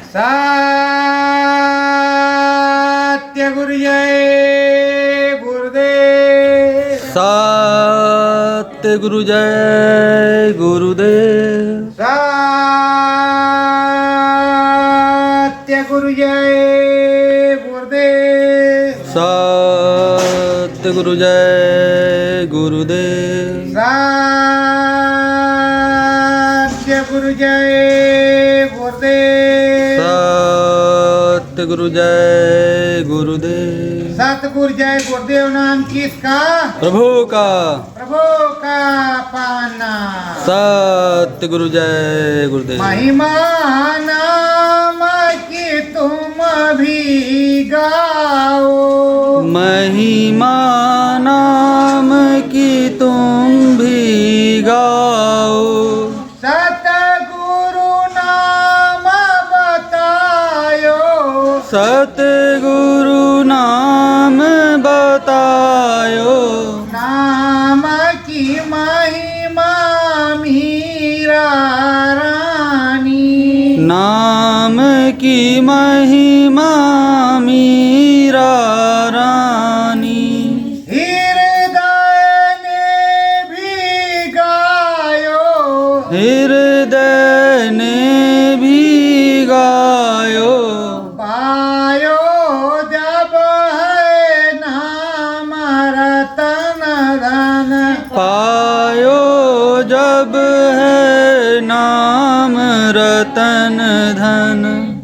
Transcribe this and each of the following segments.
सत्य गुरु जय गुरुदेव। सत्य गुरु जय गुरुदेव। सत्य गुरु जय गुरुदेव। सत्य गुरु जय गुरुदेव। सत्य गुरु जय गुरुदेव। सत्य गुरु जय गुरुदेव। सतगुरु जय गुरुदेव नाम किसका? प्रभु का। प्रभु का पावन नाम। सत्य गुरु जय गुरुदेव। महिमा नाम की तुम भी गाओ। महिमा नाम की तुम भी गाओ। सतगुरु नाम बतायो। सतगुरु नाम बतायो। नाम की महिमा मीरा रानी। नाम की महिमा मीरा रानी। हृदय ने भी गायो। हृदय ने भी गायो। पायो जब है नाम रतन धन। पायो जब है नाम रतन धन।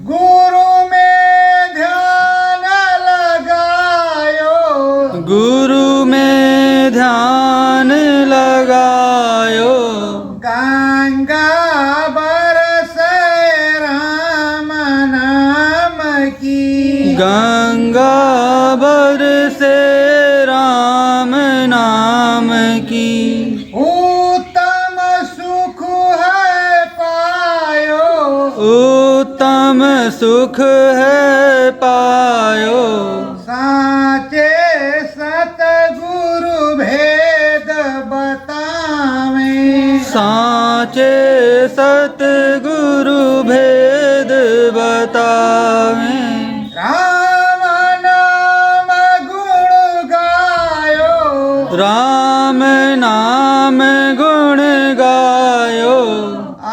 गुरु में ध्यान लगायो। गुरु में ध्यान लगायो। गंगा बरसे राम नाम की। गंगा बरसे राम नाम की। उत्तम सुख है पायो। उत्तम सुख है पायो। साचे सतगुरु भेद बतावे। साचे सतगुरु भेद बतावे। राम नाम गुण गायो। राम नाम गुण गायो।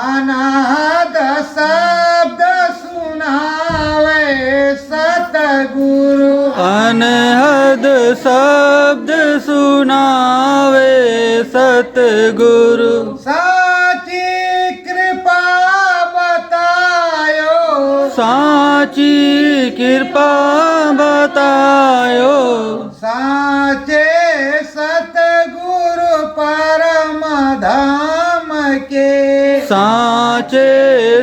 अनाद शब्द सुनावे सतगुरु। अनहद शब्द सुनावे सतगुरु। साची कृपा बतायो। साची कृपा बतायो। साचे सतगुरु परम धाम के। साचे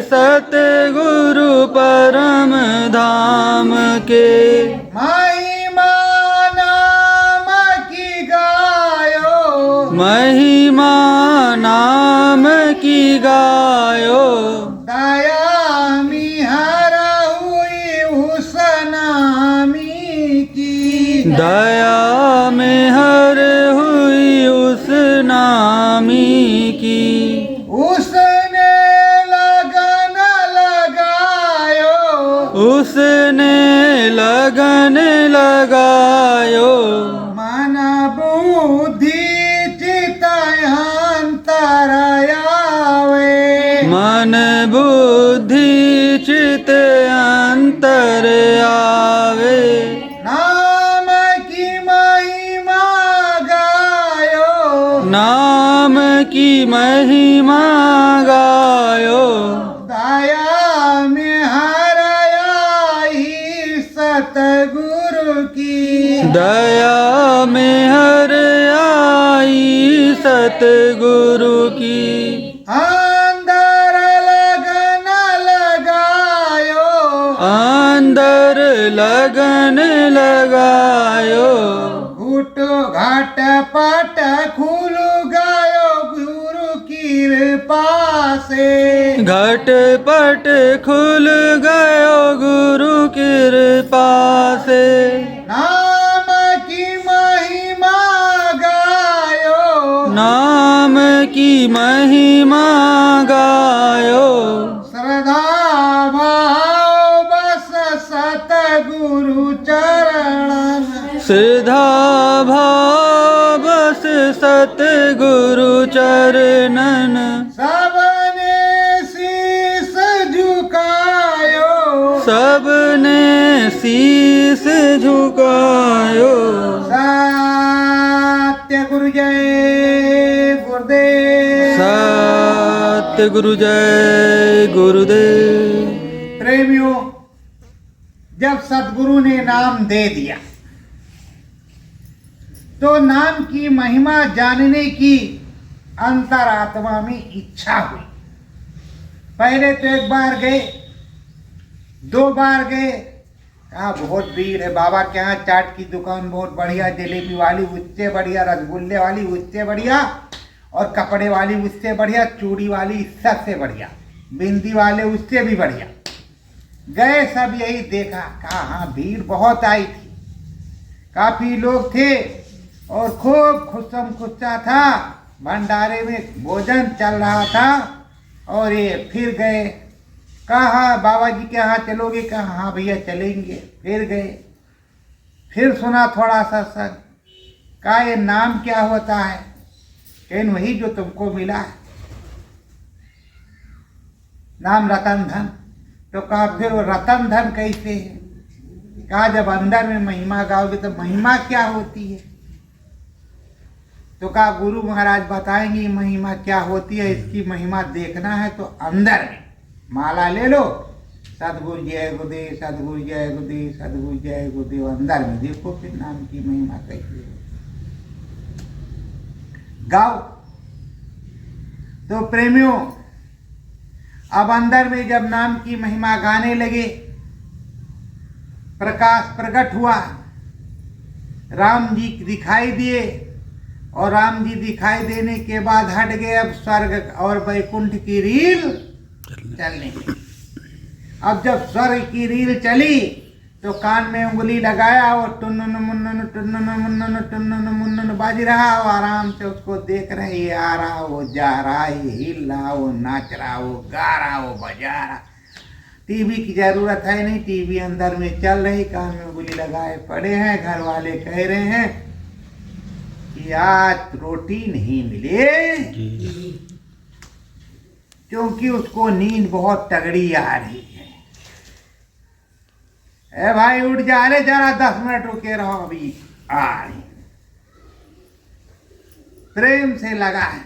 सतगुरु परम धाम के। महिमा नाम की गायो। महिमा नाम की गायो। दया मिहर हुई उस नामी की। दया में हर हुई उस नामी की। उसने लगन लगायो। उसने लगन लगायो। मन बुद्धि चित अंतर आवे। मन बुद्धि चित अंतर आवे। नाम की महिमा गायो। नाम की महिमा गायो। दया में हर आई सतगुरु की। दया में हर आई सतगुरु की। अंदर लगन लगायो। अंदर लगन लगायो। घुटो घाट पट खुल गयो गुरु कृपा से। घट पट खुल गयो गुरु कृपा से। नाम की महिमा गायो। नाम की महिमा गायो। श्रद्धा भाव श्रद्धा भाव बस सतगुरु चरणन सबने शीस झुकायो सबने शीस झुकायो। सत्य गुरु जय गुरुदेव। सत्य गुरु जय गुरुदेव। प्रेमियों, जब सदगुरु ने नाम दे दिया तो नाम की महिमा जानने की अंतरात्मा में इच्छा हुई। पहले तो एक बार गए, 2 बार गए, कहा बहुत भीड़ है बाबा के यहाँ, चाट की दुकान बहुत बढ़िया, जलेबी वाली उससे बढ़िया, रसगुल्ले वाली उससे बढ़िया, और कपड़े वाली उससे बढ़िया, चूड़ी वाली सबसे बढ़िया, बिंदी वाले उससे भी बढ़िया। गए सब यही देखा, कहा हाँ भीड़ बहुत आई थी, काफी लोग थे और खूब खुशम खुशा था, भंडारे में भोजन चल रहा था। और ये फिर गए, कहा बाबा जी के यहाँ चलोगे, कहा हाँ भैया चलेंगे। फिर गए, फिर सुना थोड़ा सा सत्संग, कहा ये नाम क्या होता है, कहीं वही जो तुमको मिला है, नाम रतन धन। तो कहा फिर वो रतन धन कैसे है, कहा जब अंदर में महिमा गाओगे तो महिमा क्या होती है। तो कहा गुरु महाराज बताएंगे महिमा क्या होती है, इसकी महिमा देखना है तो अंदर में माला ले लो, सदगुरु जय गुरुदेव, सदगुरु जय गुरुदेव, सदगुरु जय गुरुदेव, अंदर में देखो फिर नाम की महिमा कैसी है, गाओ। तो प्रेमियों, अब अंदर में जब नाम की महिमा गाने लगे, प्रकाश प्रकट हुआ, राम जी दिखाई दिए, और राम जी दिखाई देने के बाद हट गए। अब स्वर्ग और वैकुंठ की रील चलने लगी। अब जब स्वर्ग की रील चली तो कान में उंगली लगाया और टुन्नन मुन्नन टुन्नन मुन्नन टुन्नन मुन्नन बाज रहा, और आराम से उसको देख रहे, ये आ रहा, वो जा रहा, ये हिल रहा, वो नाच रहा, वो गा रहा, वो बजा रहा। टीवी की जरूरत है नहीं, टीवी अंदर में चल रही, कान में उंगली लगाए पड़े हैं। घर वाले कह रहे हैं कि आज रोटी नहीं मिले, क्योंकि उसको नींद बहुत तगड़ी आ रही है। ए भाई उठ जा रे, जरा 10 मिनट रुके रहो, अभी आ रही। प्रेम से लगा है,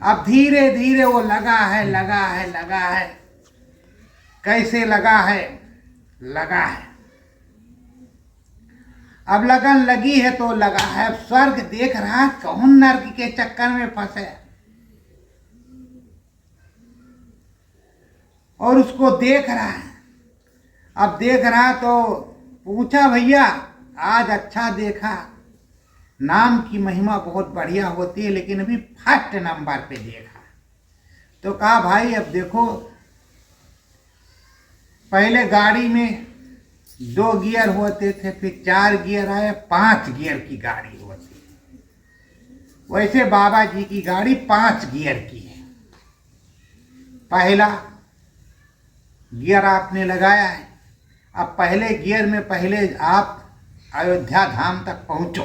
अब धीरे धीरे वो लगा है, लगा है, लगा है। कैसे लगा है, लगा है। अब लगन लगी है तो लगा है। अब स्वर्ग देख रहा है, कौन नर्क के चक्कर में फंसे, और उसको देख रहा है। अब देख रहा तो पूछा, भैया आज अच्छा देखा, नाम की महिमा बहुत बढ़िया होती है, लेकिन अभी फर्स्ट नंबर पे देखा। तो कहा भाई अब देखो, पहले गाड़ी में 2 गियर होते थे, फिर 4 गियर आए, 5 गियर की गाड़ी होती। वैसे बाबा जी की गाड़ी 5 गियर की है। पहला गियर आपने लगाया है, अब पहले गियर में पहले आप अयोध्या धाम तक पहुंचो।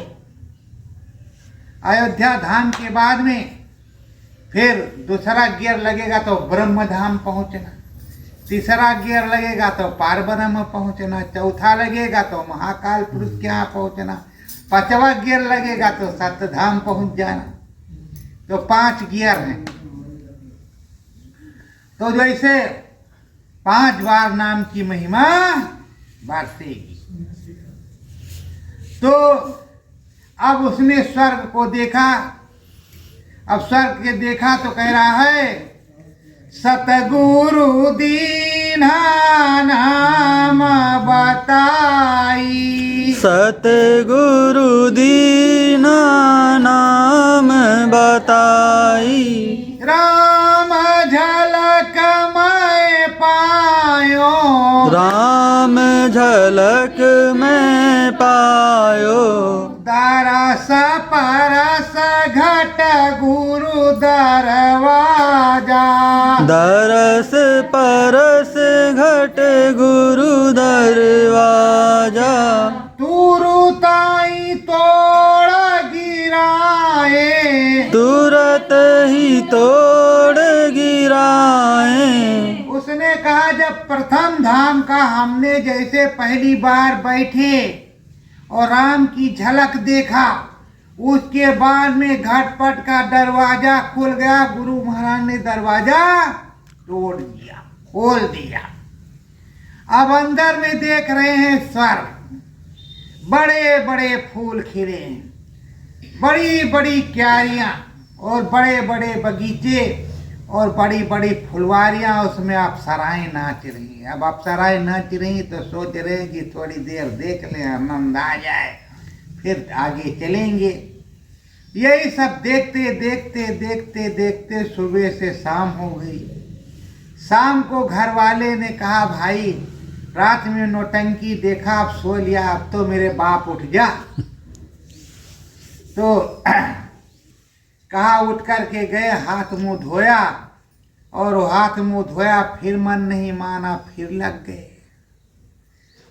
अयोध्या धाम के बाद में फिर दूसरा गियर लगेगा तो ब्रह्म धाम पहुंचना, तीसरा गियर लगेगा तो पारब्रह्म पहुंचना, चौथा लगेगा तो महाकालपुर के यहाँ पहुंचना, 5वां गियर लगेगा तो सप्तधाम पहुंच जाना। तो 5 गियर हैं। तो जैसे 5 बार नाम की महिमा बरसेगी। तो अब उसने स्वर्ग को देखा। अब स्वर्ग के देखा तो कह रहा है, सतगुरु दीना नाम बताई, सतगुरु दीना नाम बताई, राम झलक मैं पायो, राम झलक में पायो, दरस परस घट गुरु दरवाजा, दरस परस घट गुरु दरवाजा, तुरुत प्रथम धाम का हमने जैसे पहली बार बैठे और राम की झलक देखा, उसके बाद में घटपट का दरवाजा खुल गया। गुरु महाराज ने दरवाजा तोड़ दिया, खोल दिया। अब अंदर में देख रहे हैं स्वर्ग, बड़े बड़े फूल खिले हैं, बड़ी बड़ी क्यारियां और बड़े बड़े बगीचे और बड़ी बड़ी फुलवारियां, उसमें अप्सराएं नाच रही हैं। अब अप्सराएं नाच रही तो सोच रहे हैं कि थोड़ी देर देख लें, आनंद आ जाए, फिर आगे चलेंगे। यही सब देखते देखते देखते देखते सुबह से शाम हो गई। शाम को घर वाले ने कहा, भाई रात में नौटंकी देखा, अब सो लिया, अब तो मेरे बाप उठ जा। तो कहा, उठ करके गए, हाथ मुंह धोया, और वो हाथ मुंह धोया, फिर मन नहीं माना, फिर लग गए।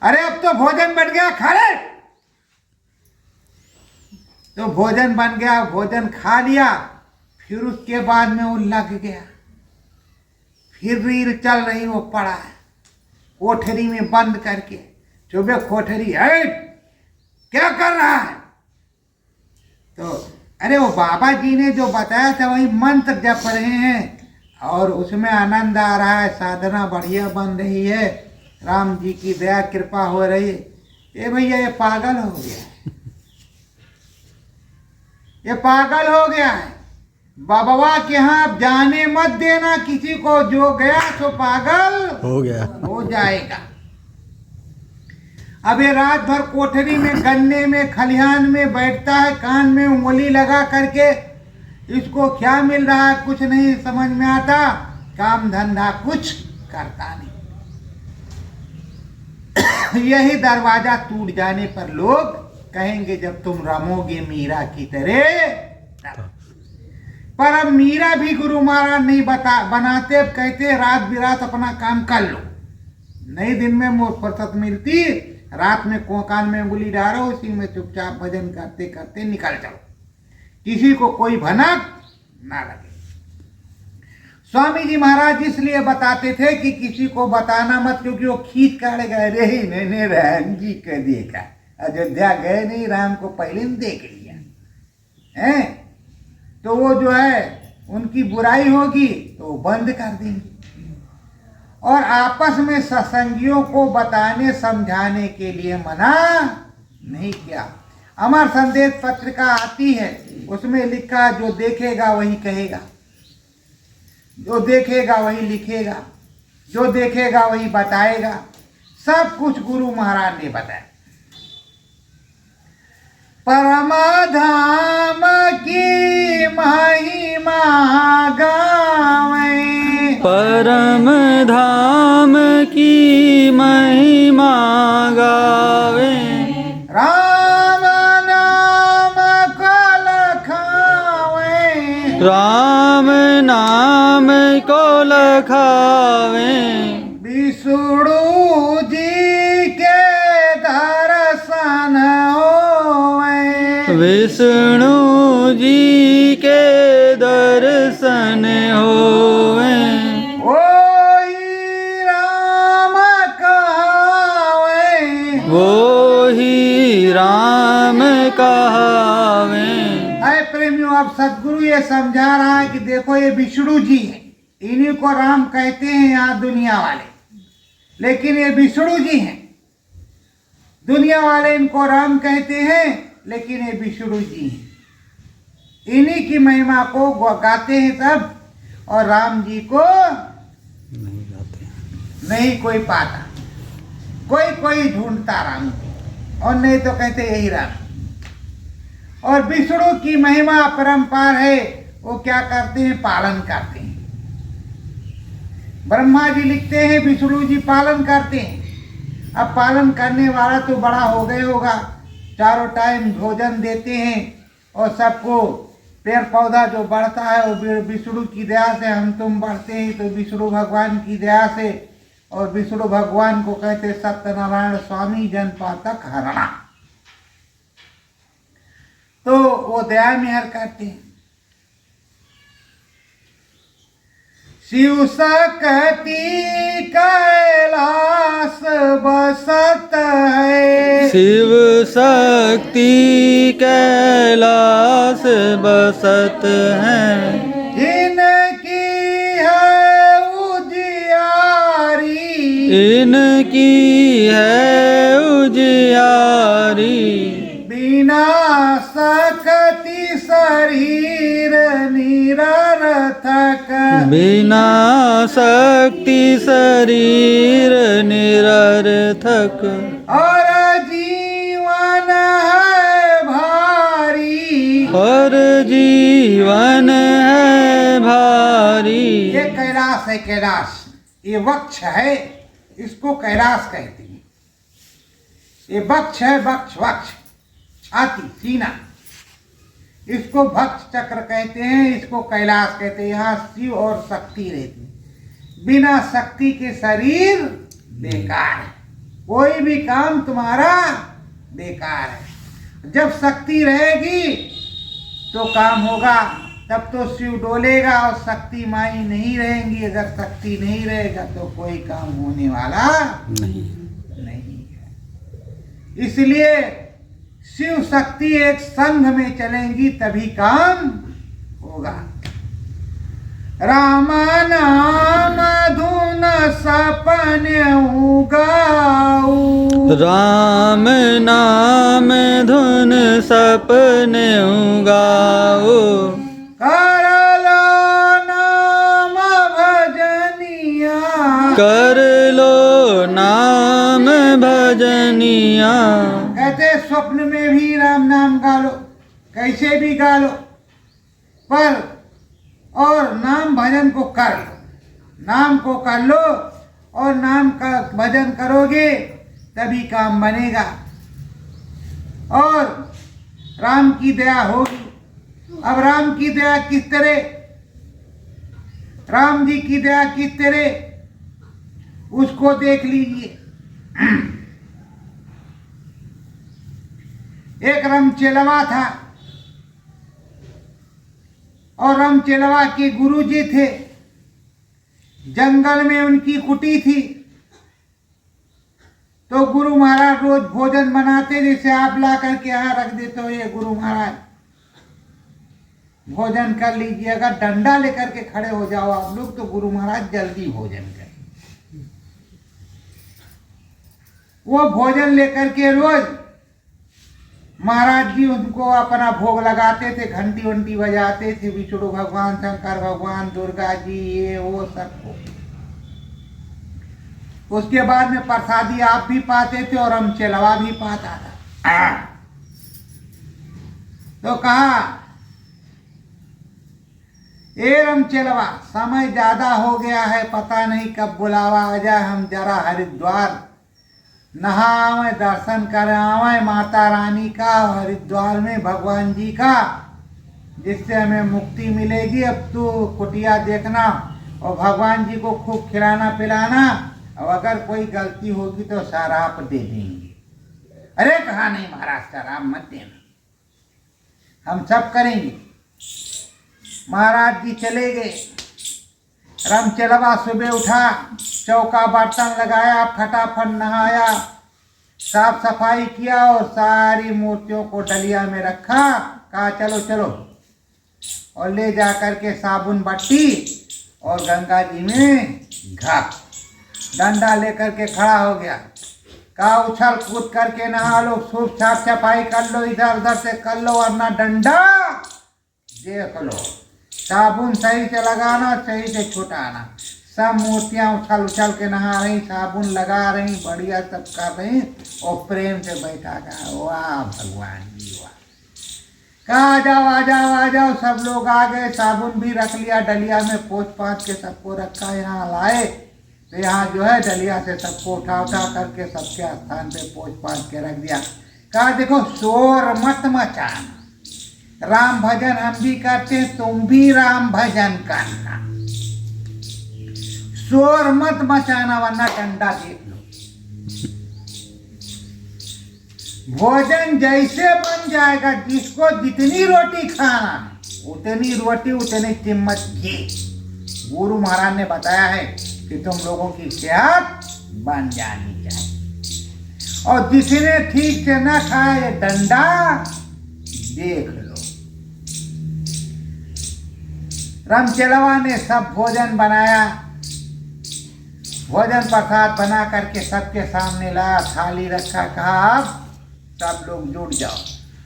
अरे अब तो भोजन बन गया, खा ले। तो भोजन बन गया, भोजन खा लिया, फिर उसके बाद में वो लग गया। फिर रील चल रही, वो पड़ा है कोठरी में बंद करके। चुबे कोठरी है, क्या कर रहा है? तो अरे वो बाबा जी ने जो बताया था वही मंत्र जप रहे हैं और उसमें आनंद आ रहा है, साधना बढ़िया बन रही है, राम जी की दया कृपा हो रही है। ये भैया ये पागल हो गया है, ये पागल हो गया है। बाबा के यहाँ आप जाने मत देना किसी को, जो गया तो पागल हो गया, हो जाएगा। अब ये रात भर कोठरी में, गन्ने में, खलिहान में बैठता है, कान में उंगली लगा करके। इसको क्या मिल रहा है कुछ नहीं समझ में आता, काम धंधा कुछ करता नहीं। यही दरवाजा टूट जाने पर लोग कहेंगे, जब तुम रमोगे मीरा की तरह। पर अब मीरा भी गुरु महाराज नहीं बनाते, अब कहते रात बिरात अपना काम कर लो। नहीं दिन में मोर फुर्सत मिलती, रात में कान में उंगली डालो, उसी में चुपचाप भजन करते करते निकल जाओ, किसी को कोई भनक ना लगे। स्वामी जी महाराज इसलिए बताते थे कि किसी को बताना मत, क्योंकि वो खींच कर गए, रे मैंने राम जी का देखा, अयोध्या गए नहीं, राम को पहले देख लिया है, तो वो जो है उनकी बुराई होगी तो वो बंद कर देंगे। और आपस में सत्संगियों को बताने समझाने के लिए मना नहीं किया। अमर संदेश पत्रिका आती है, उसमें लिखा, जो देखेगा वही कहेगा, जो देखेगा वही लिखेगा, जो देखेगा वही बताएगा। सब कुछ गुरु महाराज ने बताया। परमधाम की महिमा गावे, परम धाम की महिमा गावे, राम नाम को लखावे, राम नाम को लखावे, विष्णु जी के दर्शन होवे, विष्णु जी के दर्शन होवे, वही राम कहावे, वही राम कहावे। अरे प्रेमियों, अब सदगुरु ये समझा रहा है कि देखो ये विष्णु जी है, इन्हीं को राम कहते हैं यहाँ दुनिया वाले, लेकिन ये विष्णु जी हैं। दुनिया वाले इनको राम कहते हैं, लेकिन ये विष्णु जी हैं। इन्हीं की महिमा को गाते हैं सब, और राम जी को नहीं गाते, नहीं कोई पाता, कोई कोई ढूंढता राम जी, और नहीं तो कहते यही राम। और विष्णु की महिमा अपरंपार है, वो क्या करते हैं, पालन करते हैं। ब्रह्मा जी लिखते हैं, विष्णु जी पालन करते हैं। अब पालन करने वाला तो बड़ा हो गए होगा, चारों टाइम भोजन देते हैं, और सबको पेड़ पौधा जो बढ़ता है वो विष्णु की दया से हम तुम बढ़ते हैं, तो विष्णु भगवान की दया से। और विष्णु भगवान को कहते सत्यनारायण स्वामी जन पातक हरणा, तो वो दया मेहर करते हैं। शिव सकती कैलाश बसत है, शिव शक्ति कैलाश बसत हैं, इनकी है उजियारी, इनकी है उजियारी, बिना सकती शरीर निरर्थक, बिना शक्ति शरीर निरर्थक, और जीवन है भारी, और जीवन है भारी। ये कैलाश है, कैलाश ये वक्ष है, इसको कैलाश कहते हैं। ये वक्ष है, वक्ष वक्ष छाती सीना, इसको भक्ष चक्र कहते हैं, इसको कैलाश कहते हैं। यहाँ शिव और शक्ति रहती है। बिना शक्ति के शरीर बेकार है, कोई भी काम तुम्हारा बेकार है। जब शक्ति रहेगी तो काम होगा, तब तो शिव डोलेगा, और शक्ति माई नहीं रहेंगी। अगर शक्ति नहीं रहेगा तो कोई काम होने वाला नहीं। नहीं है। इसलिए शिव शक्ति एक संघ में चलेंगी तभी काम होगा। राम नाम धुन सपन गाऊ, राम नाम धुन सपने गाओ, कर लो नाम भजनिया, कर लो नाम भजनिया। कहते स्वप्न में भी राम नाम गा लो, कैसे भी गा लो, पर और नाम भजन को कर लो, नाम को कर लो और नाम का भजन करोगे तभी काम बनेगा और राम की दया होगी। अब राम की दया किस तरह, राम जी की दया किस तरह, उसको देख लीजिए। एक रमचेलवा था और रमचेलवा के गुरुजी थे, जंगल में उनकी कुटी थी। तो गुरु महाराज रोज भोजन बनाते, जैसे आप ला करके यहाँ रख देते हो, ये गुरु महाराज भोजन कर लीजिए। अगर डंडा लेकर के खड़े हो जाओ आप लोग तो गुरु महाराज जल्दी भोजन करें। वो भोजन लेकर के रोज महाराज जी उनको अपना भोग लगाते थे, घंटी वंटी बजाते थे, विष्णु भगवान, शंकर भगवान, दुर्गा जी, ये वो सबको। उसके बाद में प्रसादी आप भी पाते थे और रमचेलवा भी पाता था। तो कहा, ए रमचेलवा, समय ज्यादा हो गया है, पता नहीं कब बुलावा आ जाए, हम जरा हरिद्वार नहावे, दर्शन करावे माता रानी का, हरिद्वार में भगवान जी का, जिससे हमें मुक्ति मिलेगी। अब तू कुटिया देखना और भगवान जी को खूब खिलाना पिलाना, और अगर कोई गलती होगी तो शराब दे देंगे। अरे कहा नहीं महाराज, शराब मत देना, हम सब करेंगे। महाराज जी चले गए। रमचेलवा सुबह उठा, चौका बर्तन लगाया, फटाफट नहाया, साफ सफाई किया और सारी मूर्तियों को डलिया में रखा। कहा चलो चलो, और ले जा करके साबुन बट्टी और गंगा जी में घा, डंडा लेकर के खड़ा हो गया। कहा उछल कूद करके नहा लो, खूब साफ सफाई कर लो, इधर उधर से कर लो, वरना डंडा देख लो। साबुन सही से लगाना, सही से छुटाना। सब मूर्तियां उछल उछल के नहा रही, साबुन लगा रही, बढ़िया सब कर रही, और प्रेम से बैठा। कहा वाह भगवान जी वाह। कहा आ जाओ आ जाओ आ जाओ। सब लोग आ गए, साबुन भी रख लिया डलिया में, पोंछ पाँच के सबको रखा। यहाँ लाए तो यहाँ जो है डलिया से सबको उठा उठा करके सबके स्थान पे पोंछ पाँच के रख दिया। कहा देखो शोर मत मचाना, राम भजन हम भी करते हैं, तुम भी राम भजन करना, शोर मत मचाना वरना डंडा देख लो। भोजन जैसे बन जाएगा, जिसको जितनी रोटी खाना, उतनी रोटी उतनी चम्मच घी, गुरु महाराज ने बताया है कि तुम लोगों की सेहत बन जानी चाहिए। और जिसने ठीक से न खाए डंडा देख लो। रामचलवा ने सब भोजन बनाया, भोजन प्रसाद बना करके सबके सामने लाया, थाली रखा, कहा अब सब लोग जुट जाओ।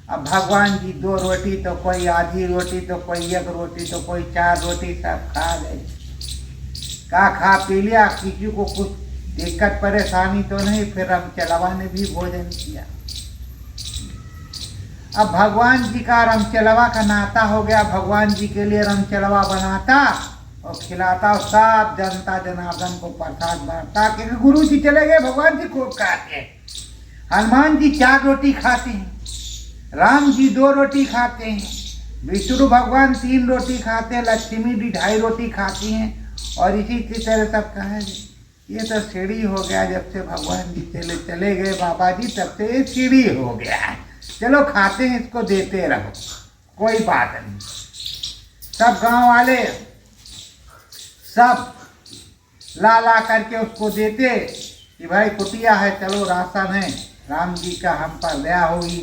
अब भगवान जी 2 रोटी तो कोई आधी रोटी तो कोई 1 रोटी तो कोई 4 रोटी सब खा गए। खा पी लिया, किसी को कुछ दिक्कत परेशानी तो नहीं। फिर रामचलवा ने भी भोजन किया। अब भगवान जी का रामचलवा का नाता हो गया। भगवान जी के लिए रामचलवा बनाता और खिलाता और सब जनता जनार्दन को प्रसाद बांटता। क्योंकि गुरु जी चले गए, भगवान जी खूब खाते हैं। हनुमान जी 4 रोटी खाते हैं, राम जी 2 रोटी खाते हैं, विष्णु भगवान 3 रोटी खाते हैं, लक्ष्मी जी 2.5 रोटी खाती हैं। और इसी तरह सब कहा। ये तो सीढ़ी हो गया, जब से भगवान जी चले गए बाबा जी, तब से ये सीढ़ी हो गया है। चलो खाते हैं, इसको देते रहो, कोई बात नहीं। सब गांव वाले सब ला करके उसको देते कि भाई कुटिया है, चलो राशन है, राम जी का हम पर दया होगी।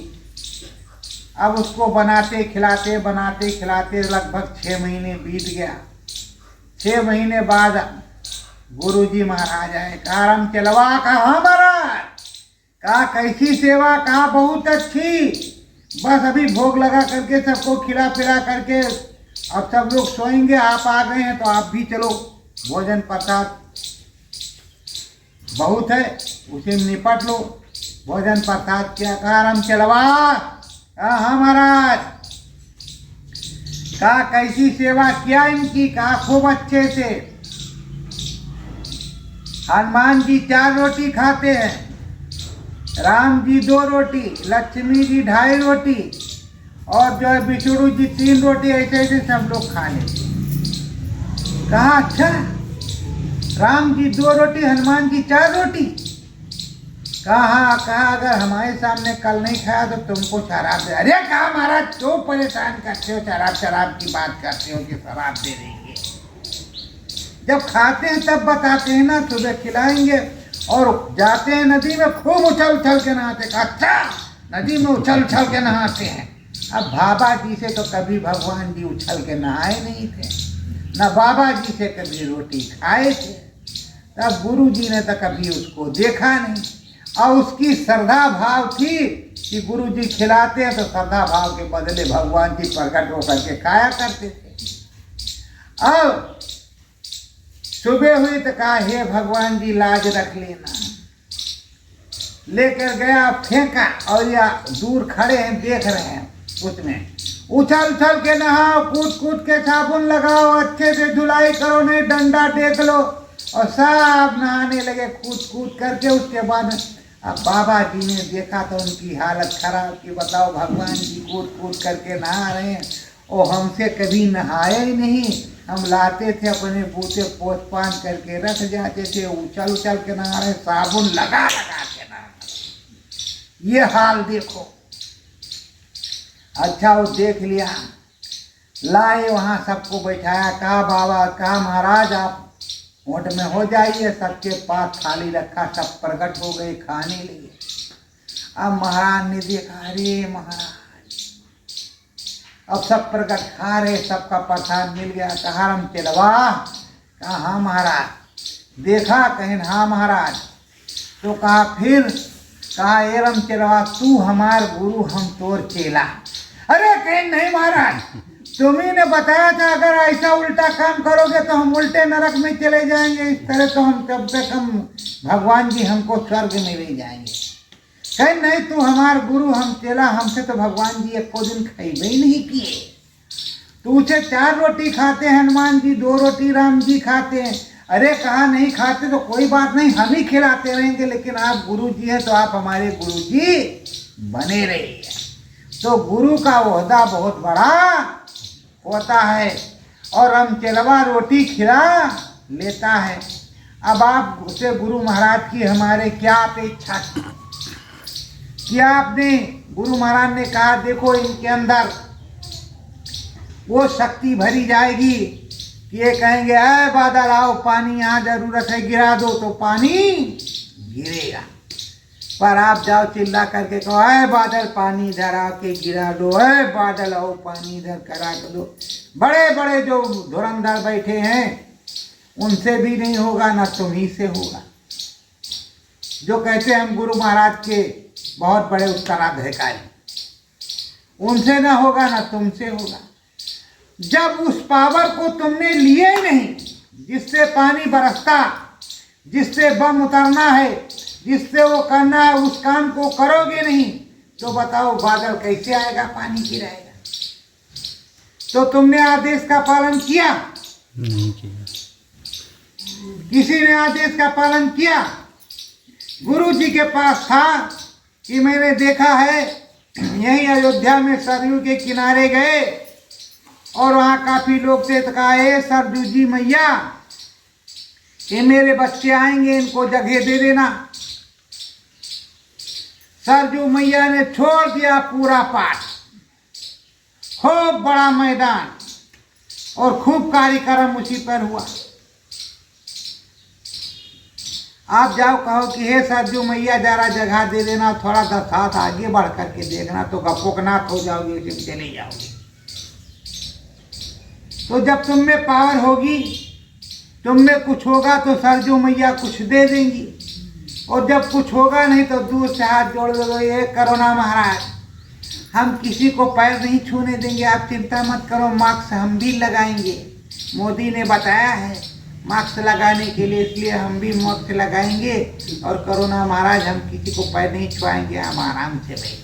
अब उसको बनाते खिलाते लगभग 6 महीने बीत गया। 6 महीने बाद गुरु जी महाराज आए। कहा रामचलवा, कहाँ महाराज, कहा कैसी सेवा, कहा बहुत अच्छी, बस अभी भोग लगा करके सबको खिला पिला करके अब सब लोग सोएंगे, आप आ गए हैं तो आप भी चलो, भोजन प्रसाद बहुत है, उसे निपट लो। भोजन प्रसाद किया। कहा रामचलवा, हाँ महाराज, कहा कैसी सेवा किया इनकी, कहा खूब अच्छे से। हनुमान जी 4 रोटी खाते हैं, राम जी 2 रोटी, लक्ष्मी जी 2.5 रोटी और जो है विष्णु जी 3 रोटी, ऐसे ऐसे सब लोग खा लेते। कहा अच्छा, राम जी 2 रोटी, हनुमान जी 4 रोटी। कहा अगर हमारे सामने कल नहीं खाया तो तुमको शराब दे। अरे कहा महाराज, क्यों परेशान करते हो, शराब की बात करते हो कि शराब दे देंगे। जब खाते हैं तब बताते हैं ना, सुबह खिलाएंगे। और जाते हैं नदी में, खूब उछल के नहाते। अच्छा, नदी में उछल के नहाते हैं। अब बाबा जी से तो कभी भगवान जी उछल के नहाए नहीं थे, न बाबा जी से कभी रोटी खाए थे। तब गुरु जी ने तो कभी उसको देखा नहीं। और उसकी श्रद्धा भाव थी कि गुरु जी खिलाते हैं तो श्रद्धा भाव के बदले भगवान जी प्रकट होकर के खाया करते थे। अब सुबह हुई तो कहा हे भगवान जी लाज रख लेना। लेकर गया, फेंका, और या दूर खड़े हैं देख रहे हैं, उसमें उछल के नहाओ, कूद के साबुन लगाओ, अच्छे से धुलाई करो, नहीं डंडा देख लो। और सब नहाने लगे कूद करके। उसके बाद अब बाबा जी ने देखा तो उनकी हालत खराब कि बताओ, भगवान जी कूद करके नहा रहे हैं, और हमसे कभी नहाए ही नहीं। हम लाते थे अपने बूते, पोछ पान करके रख जाते थे, उछल के नहा रहे, साबुन लगा के नहा रहे। ये हाल देखो। अच्छा, वो देख लिया, लाए वहाँ सबको बैठाया। कहा बाबा, कहा महाराज आप ओट में हो जाइए। सबके पास थाली रखा, सब प्रकट हो गए, खाने लगे। अब महाराज ने देखा, अरे महाराज, अब सब प्रकट खा रहे, सबका प्रसाद मिल गया। कहा रामचलवा, कहा हाँ महाराज। देखा, कहें हाँ महाराज। तो कहा फिर, कहा ए रामचलवा, तू हमार गुरु, हम तोर चेला। अरे कहें नहीं महाराज, तुम्ही ने बताया था अगर ऐसा उल्टा काम करोगे तो हम उल्टे नरक में चले जाएंगे, इस तरह तो हम कम से कम भगवान जी हमको स्वर्ग में ले जाएंगे। कहीं नहीं, तू हमार गुरु, हम चेला, हमसे तो भगवान जी एक को दिन खाइबे ही नहीं किए। तू उसे 4 रोटी खाते हैं, हनुमान जी 2 रोटी, राम जी खाते हैं। अरे कहा नहीं खाते तो कोई बात नहीं, हम ही खिलाते रहेंगे, लेकिन आप गुरु जी हैं तो आप हमारे गुरु जी बने रहिए। तो गुरु का ओहदा बहुत बड़ा होता है। और रामचलवा रोटी खिला लेता है। अब आप उसे गुरु महाराज की हमारे क्या अपेक्षा थी? क्या आपने, गुरु महाराज ने कहा देखो इनके अंदर वो शक्ति भरी जाएगी कि ये कहेंगे अरे बादल आओ पानी यहाँ जरूरत है गिरा दो, तो पानी गिरेगा। पर आप जाओ चिल्ला करके कहो अरे बादल पानी इधर आके गिरा दो, अरे बादल आओ पानी इधर करा दो, बड़े बड़े जो धुरंधर बैठे हैं उनसे भी नहीं होगा, ना तुम्ही से होगा। जो कहते हैं हम गुरु महाराज के बहुत बड़े उत्तराधिकारी, उनसे ना होगा ना तुमसे होगा। जब उस पावर को तुमने लिए ही नहीं जिससे पानी बरसता, जिससे बम उतरना है, जिससे वो करना है, उस काम को करोगे नहीं तो बताओ बादल कैसे आएगा, पानी गिराएगा। तो तुमने आदेश का पालन किया? नहीं किया। किसी ने आदेश का पालन किया? गुरु जी के पास था कि मैंने देखा है यही अयोध्या में सरयू के किनारे गए और वहाँ काफी लोग थे, तो कहा ए सरजू जी मैया ये मेरे बच्चे आएंगे, इनको जगह दे देना। सरजू मैया ने छोड़ दिया पूरा पाठ, खूब बड़ा मैदान और खूब कार्यक्रम उसी पर हुआ। आप जाओ कहो कि हे सरजू मैया जरा जगह दे देना, थोड़ा 10 हाथ आगे बढ़ करके देखना, तो गपोकनाथ हो जाओगे, तुम चले जाओगे। तो जब तुम में पावर होगी, तुम में कुछ होगा तो सरजू मैया कुछ दे देंगी, और जब कुछ होगा नहीं तो दूर से हाथ जोड़ दो, ये करो ना महाराज, हम किसी को पैर नहीं छूने देंगे, आप चिंता मत करो, मास्क हम भी लगाएंगे। मोदी ने बताया है मास्क लगाने के लिए, इसलिए हम भी मास्क लगाएंगे, और कोरोना महाराज हम किसी को पैर नहीं छुआएंगे, हम आराम से बैठेंगे।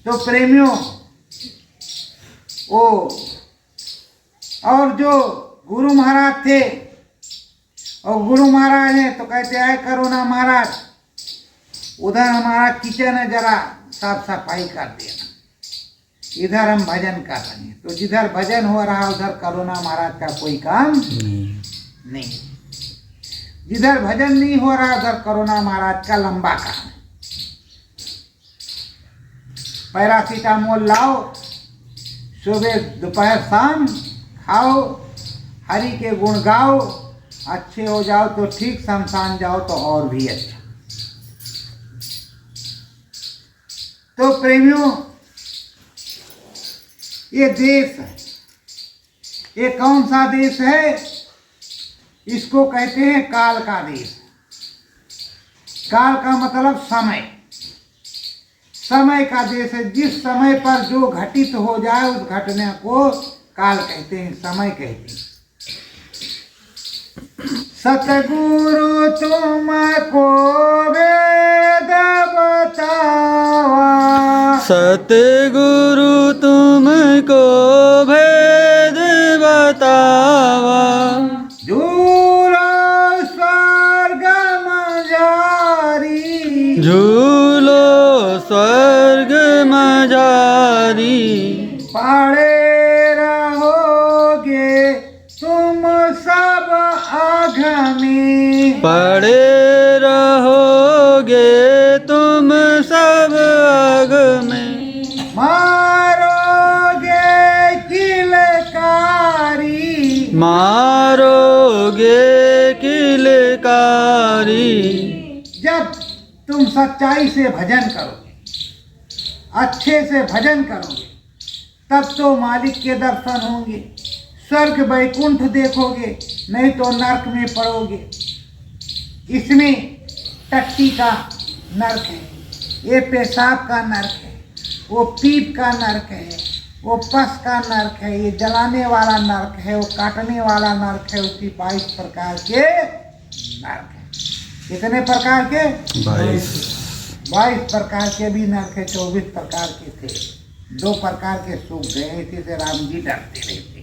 तो प्रेमियों, ओ और जो गुरु महाराज थे, और गुरु महाराज हैं तो कहते हैं कोरोना महाराज उधर हमारा किचन है, जरा साफ सफाई कर देना, इधर हम भजन कर रहे हैं। तो जिधर भजन हो रहा उधर कोरोना महाराज का कोई काम नहीं। जिधर भजन नहीं हो रहा उधर कोरोना महाराज का लंबा काम है। पैरासीटामोल लाओ, सुबह दोपहर शाम खाओ, हरि के गुण गाओ, अच्छे हो जाओ तो ठीक, शमशान जाओ तो और भी अच्छा। तो प्रेमियों, ये देश है, ये कौन सा देश है? इसको कहते हैं काल का देश। काल का मतलब समय, समय का देश है। जिस समय पर जो घटित हो जाए उस घटना को काल कहते हैं, समय कहते हैं। सतगुरु तुमको वेद बतावा, सतगुरु तुमको भेद बतावा, झूलो स्वर्ग मजारी, झूलो स्वर्ग मजारी, पड़े रहोगे तुम सब आग में, पड़े रहोगे तुम सब आग में, मारोगे किलकारी, मारोगे किलकारी। जब तुम सच्चाई से भजन करोगे, अच्छे से भजन करोगे, तब तो मालिक के दर्शन होंगे, स्वर्ग वैकुंठ देखोगे, नहीं तो नरक में पड़ोगे। इसमें टट्टी का नरक है, ये पेशाब का नरक है, वो पीप का नरक है, वो पस का नरक है, ये जलाने वाला नरक है, वो काटने वाला नरक है। उसी 22 प्रकार के नरक है। कितने प्रकार के? 22 प्रकार के भी नरक है, 24 प्रकार के थे, 2 प्रकार के सूख गए, इसी से राम जी डरते रहते।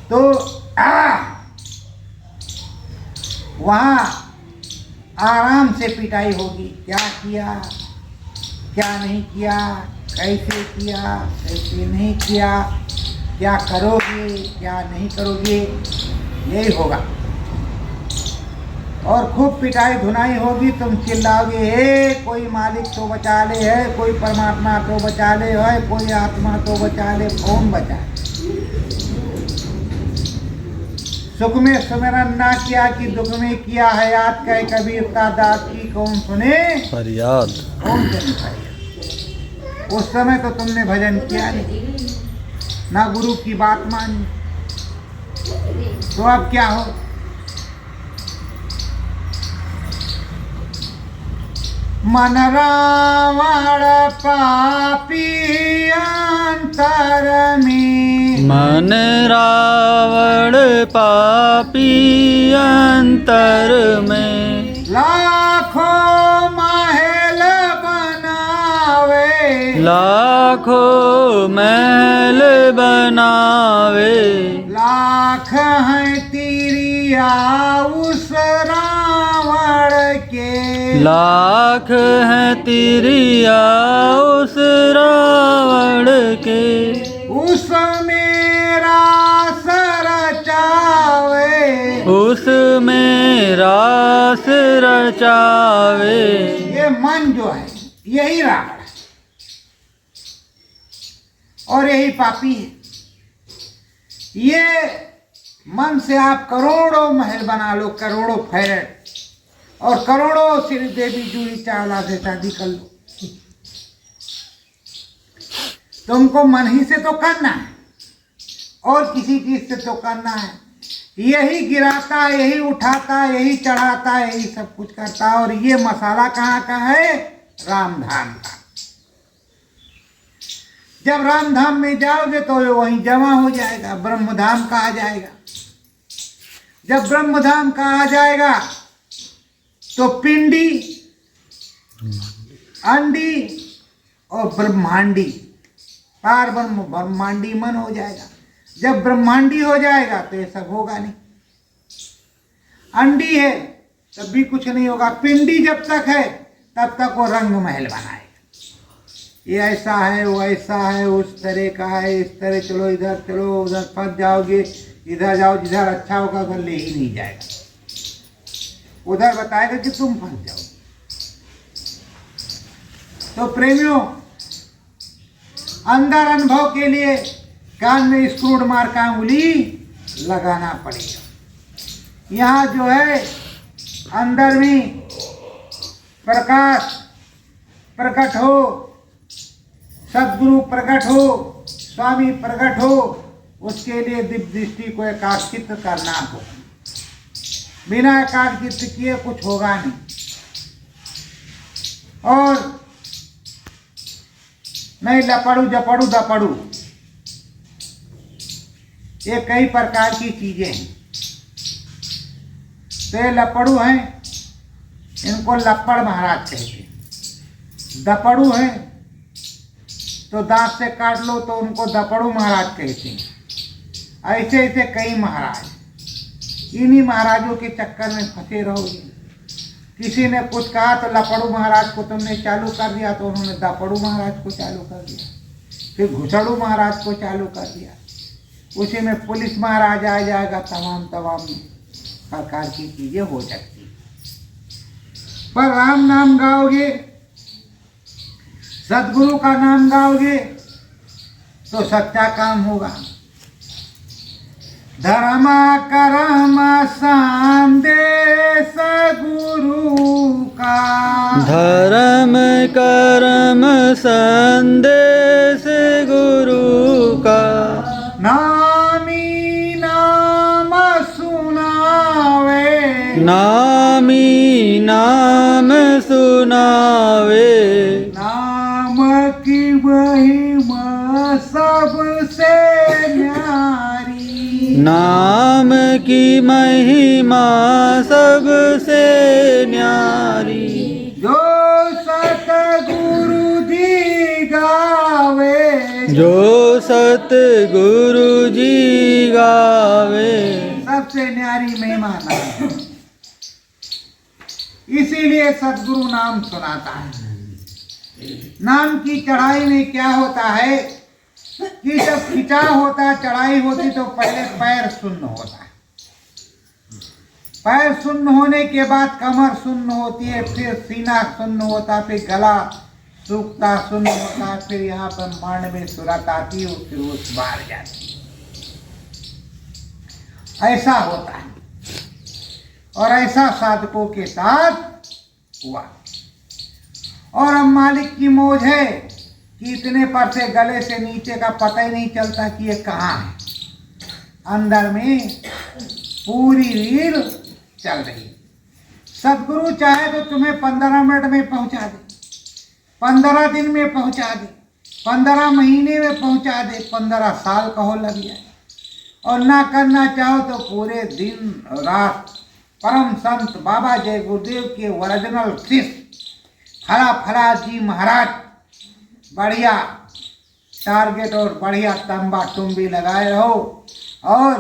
तो वहाँ आराम से पिटाई होगी, क्या किया, क्या नहीं किया, कैसे किया, कैसे नहीं किया, क्या करोगे, क्या नहीं करोगे, यही होगा। और खूब पिटाई धुनाई होगी, तुम चिल्लाओगे हे कोई मालिक तो बचा ले, है कोई परमात्मा तो बचा ले, है कोई आत्मा तो बचा ले। कौन बचा? सुख में सुमिरन ना किया कि दुख में किया है याद, कहे कबीर का दास की कौन सुने फरियाद। कौन सुने फरियाद। उस समय तो तुमने भजन किया नहीं, ना गुरु की बात मानी, तो अब क्या हो? मन रावण पापी अंतर में, मन रावण पापी अंतर में, लाखों महल बनावे, लाखों महल बनावे, लाख है तिरिया उस रावण के, लाख है तिरिया उस रावण के, उस मेरा रचावे, उस मेरा रचावे। ये मन जो है यही रावण है और यही पापी है। ये मन से आप करोड़ों महल बना लो, करोड़ों फैरट, और करोड़ों श्री देवी जूही चावला से शादी कर लो, तुमको मन ही से तो करना है और किसी चीज से तो करना है। यही गिराता, यही उठाता, यही चढ़ाता, यही सब कुछ करता। और ये मसाला कहाँ का है? रामधाम का। जब रामधाम में जाओगे तो वहीं जमा हो जाएगा, ब्रह्मधाम का आ जाएगा। जब ब्रह्मधाम का आ जाएगा तो पिंडी, अंडी और ब्रह्मांडी, पार ब्रह्मांडी मन हो जाएगा। जब ब्रह्मांडी हो जाएगा तो ये सब होगा नहीं। अंडी है तब भी कुछ नहीं होगा, पिंडी जब तक है तब तक वो रंग महल बनाएगा। ये ऐसा है, वो ऐसा है, उस तरह का है, इस तरह चलो, इधर चलो, उधर फंस जाओगे, इधर जाओ, जिधर अच्छा होगा उधर ले ही नहीं जाएगा, उधर बताएगा कि तुम फंस जाओ। तो प्रेमियों, अंदर अनुभव के लिए कान में स्क्रूड मार का उंगली लगाना पड़ेगा। यहाँ जो है अंदर में प्रकाश प्रकट हो, सदगुरु प्रकट हो, स्वामी प्रकट हो, उसके लिए दिव्य दृष्टि को एकाग्रचित्त करना हो। बिना एकाग्रचित्त किए कुछ होगा नहीं। और नहीं लपड़ू जपड़ू दपड़ू, ये कई प्रकार की चीजें हैं। तो ये लपड़ू हैं, इनको लपड़ महाराज कहते हैं। दपड़ू हैं तो दांत से काट लो तो उनको दपड़ू महाराज कहते हैं। ऐसे ऐसे कई महाराज, इन्हीं महाराजों के चक्कर में फंसे रहोगे। किसी ने कुछ कहा तो लपड़ू महाराज को तुमने चालू कर दिया, तो उन्होंने दपड़ू महाराज को चालू कर दिया, फिर घुसड़ू महाराज को चालू कर दिया। उसी में पुलिस महाराज आ जाएगा, तमाम प्रकार की चीजें हो सकती हैं। पर राम नाम गाओगे, सदगुरु का नाम गाओगे तो सच्चा काम होगा। धर्म कर्म संदेश गुरु का, धर्म कर्म संदेश गुरु का, नामी नाम सुनावे, नामी नाम सुनावे, नाम की महिमा सबसे न्यारी, नाम की महिमा सबसे न्यारी, जो सतगुरु जी गावे, जो सतगुरु जी गावे, सबसे न्यारी महिमा नाम। इसीलिए सदगुरु नाम सुनाता है। नाम की चढ़ाई में क्या होता है कि जब खिंचाव होता है, चढ़ाई होती तो पहले पैर शून्य होता है, पैर शून्य होने के बाद कमर शून्य होती है, फिर सीना शून्य होता, फिर गला सूखता शून्य होता, फिर यहाँ ब्रह्मांड में सुरत आती है, फिर उस बाहर जाती है। ऐसा होता है और ऐसा साधकों के साथ हुआ। और अब मालिक की मौज है कि इतने पर से गले से नीचे का पता ही नहीं चलता कि ये कहाँ है। अंदर में पूरी रील चल रही। सदगुरु चाहे तो तुम्हें 15 मिनट में पहुंचा दे, 15 दिन में पहुंचा दे, 15 महीने में पहुंचा दे, 15 साल कहो लग जाए। और ना करना चाहो तो पूरे दिन रात परम संत बाबा जय गुरुदेव के ओरिजिनल शिष्य फला जी महाराज बढ़िया टारगेट और बढ़िया तंबा टुम्बी लगाए रहो। और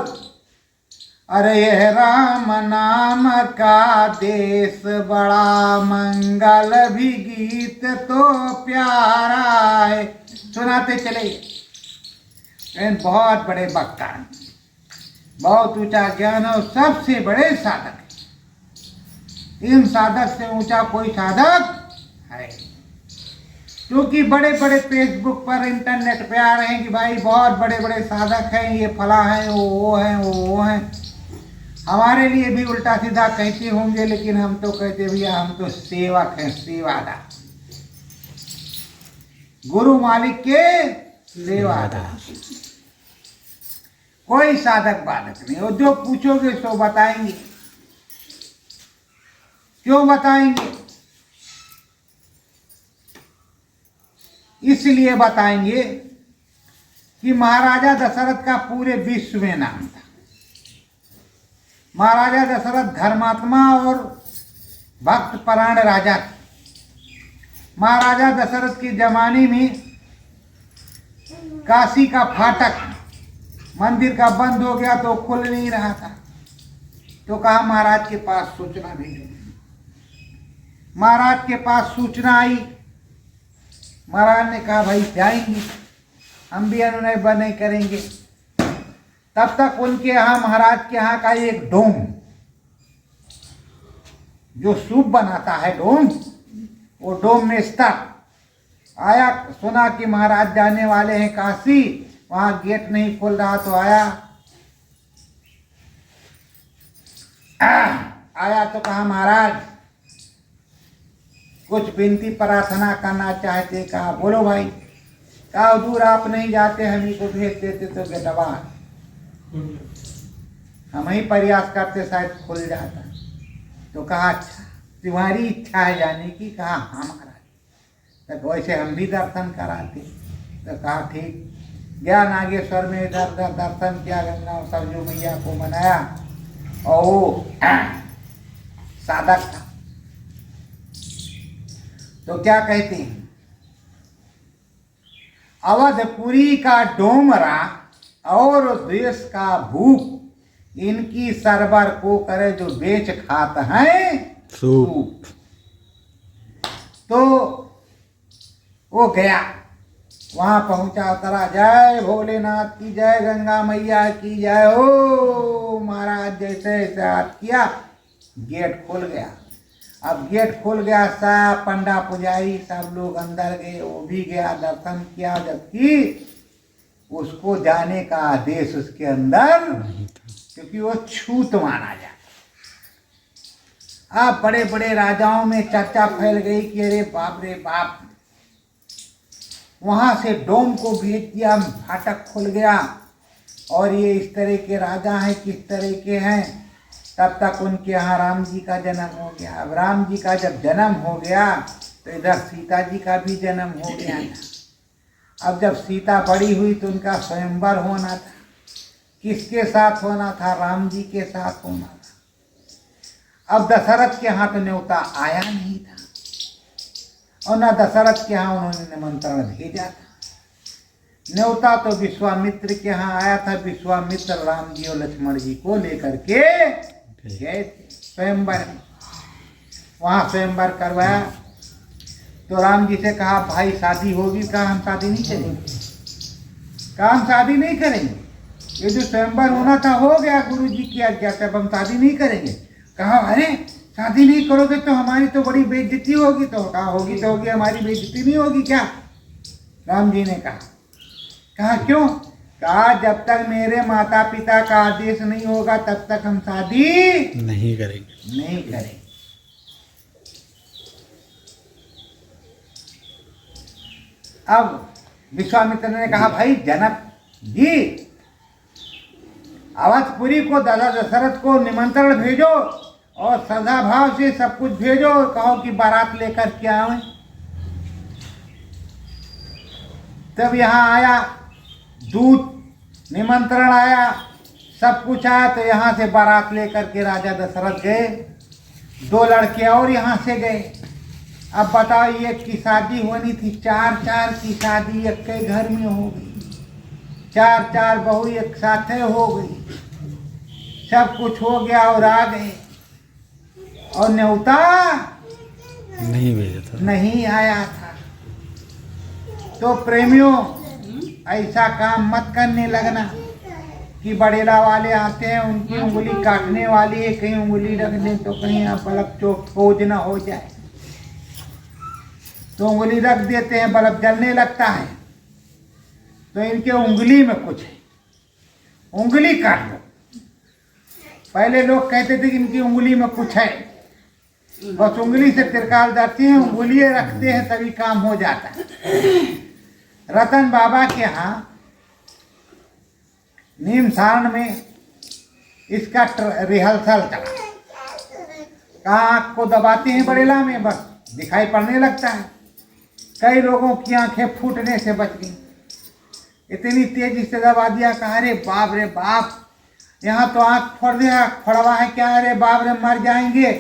अरे यह राम नाम का देश बड़ा मंगल भी गीत तो प्यारा है, सुनाते चले। बहुत बड़े वक्ता हैं, बहुत ऊंचा ज्ञान और सबसे बड़े साधक। इन साधक से ऊंचा कोई साधक है, क्योंकि बड़े बड़े फेसबुक पर इंटरनेट पे आ रहे हैं कि भाई बहुत बड़े बड़े साधक हैं, ये फला है, वो हैं, वो हैं। हमारे लिए भी उल्टा सीधा कहते होंगे, लेकिन हम तो कहते भैया हम तो सेवक हैं, सेवादार, गुरु मालिक के सेवादार। कोई साधक बालक नहीं। और जो पूछोगे सो बताएंगे। क्यों बताएंगे? इसलिए बताएंगे कि महाराजा दशरथ का पूरे विश्व में नाम था। महाराजा दशरथ धर्मात्मा और भक्त परायण राजा थे। महाराजा दशरथ के जमाने में काशी का फाटक मंदिर का बंद हो गया तो खुल नहीं रहा था, तो कहा महाराज के पास सूचना भेजो। महाराज के पास सूचना आई। महाराज ने कहा भाई जाएंगे, हम भी अनुनय बने करेंगे। तब तक उनके यहाँ महाराज के यहाँ का एक डोम जो सूप बनाता है डोम, वो डोम में स्थित आया। सुना कि महाराज जाने वाले हैं काशी, वहां गेट नहीं खुल रहा तो आया तो कहा महाराज कुछ विनती प्रार्थना करना चाहते। कहा बोलो भाई। कहा दूर आप नहीं जाते, हम ही को भेज देते तो गेटवा हम ही प्रयास करते शायद खुल जाता। तो कहा अच्छा तुम्हारी इच्छा है जाने की? कहा हाँ महाराज। तो वैसे हम भी दर्शन कराते। तो कहा ठीक। गया नागेश्वर में, इधर उधर दर्शन किया, गंगा सरजू मैया को मनाया। और वो साधक था तो क्या कहते हैं, अवधपुरी का डोमरा और देश का भूख इनकी सरबर को करे जो बेच खात हैं सूप। तो वो गया, वहां पहुंचा, उतरा। जय भोलेनाथ की जय, गंगा मैया की जय हो। महाराज जैसे जैसे हाथ किया, गेट खुल गया। अब गेट खुल गया, सब पंडा पुजारी सब लोग अंदर गए, वो भी गया, दर्शन किया। जबकि उसको जाने का आदेश उसके अंदर, क्योंकि वो छूत माना जाता। अब बड़े बड़े राजाओं में चर्चा फैल गई कि अरे बाप रे बाप, वहां से डोम को भेज दिया, फाटक खुल गया और ये इस तरह के राजा हैं, किस तरह के हैं। तब तक उनके यहाँ राम जी का जन्म हो गया। अब राम जी का जब जन्म हो गया तो इधर सीता जी का भी जन्म हो गया। अब जब सीता बड़ी हुई तो उनका स्वयंवर होना था। किसके साथ होना था? राम जी के साथ होना था। अब दशरथ के यहाँ तो न्योता आया नहीं था, और न दशरथ के यहाँ उन्होंने निमंत्रण भेजा था। न्योता तो विश्वामित्र के यहाँ आया था। विश्वामित्र राम जी और लक्ष्मण जी को लेकर के गए थे स्वयंवर में। वहाँ स्वयंवर करवाया तो राम जी से कहा भाई शादी होगी? कहा हम शादी नहीं करेंगे। कहा हम शादी नहीं करेंगे, ये जो स्वयंवर होना था हो गया गुरु जी की आज्ञा से, अब हम शादी नहीं करेंगे। कहा अरे शादी नहीं करोगे तो हमारी तो बड़ी बेइज्जती होगी। तो कहा होगी तो होगी, हमारी बेइज्जती नहीं होगी क्या? राम जी ने कहा क्यों? कहा जब तक मेरे माता पिता का आदेश नहीं होगा तब तक हम शादी नहीं करेंगे। अब विश्वामित्र ने कहा भाई जनक जी, अवधपुरी को दादा दशरथ को निमंत्रण भेजो और श्रद्धा भाव से सब कुछ भेजो और कहो कि बारात लेकर के आए। तब यहाँ आया दूत, निमंत्रण आया, सब कुछ आया। तो यहाँ से बारात लेकर के राजा दशरथ गए, 2 लड़के और यहाँ से गए। अब बताओ, एक की शादी होनी थी, 4 की शादी एक के घर में हो गई, 4 बहू एक साथ हो गई, सब कुछ हो गया और आ गए और न्योता नहीं भेजा था, नहीं आया था। तो प्रेमियों, ऐसा काम मत करने लगना कि बड़ेला वाले आते हैं, उनकी उंगली काटने वाली है, कहीं उंगली रख दें तो कहीं आप बल्ब चौक खोज ना हो जाए। तो उंगली रख देते हैं, बल्ब जलने लगता है। तो इनके उंगली में कुछ है, उंगली काट लो। पहले लोग कहते थे कि इनकी उंगली में कुछ है, बस उंगली से तिरकाल जाती है, उंगली रखते हैं तभी काम हो जाता है। रतन बाबा के यहाँ नीम सारण में इसका रिहर्सल चला। कहाँ आँख को दबाते हैं बड़ेला में, बस दिखाई पड़ने लगता है। कई लोगों की आंखें फूटने से बच गई, इतनी तेजी से दबा दिया। कहा अरे बाप रे बाप, यहाँ तो आँख फोड़ दिया, फोड़वा है क्या? अरे बाप रे मर जाएंगे।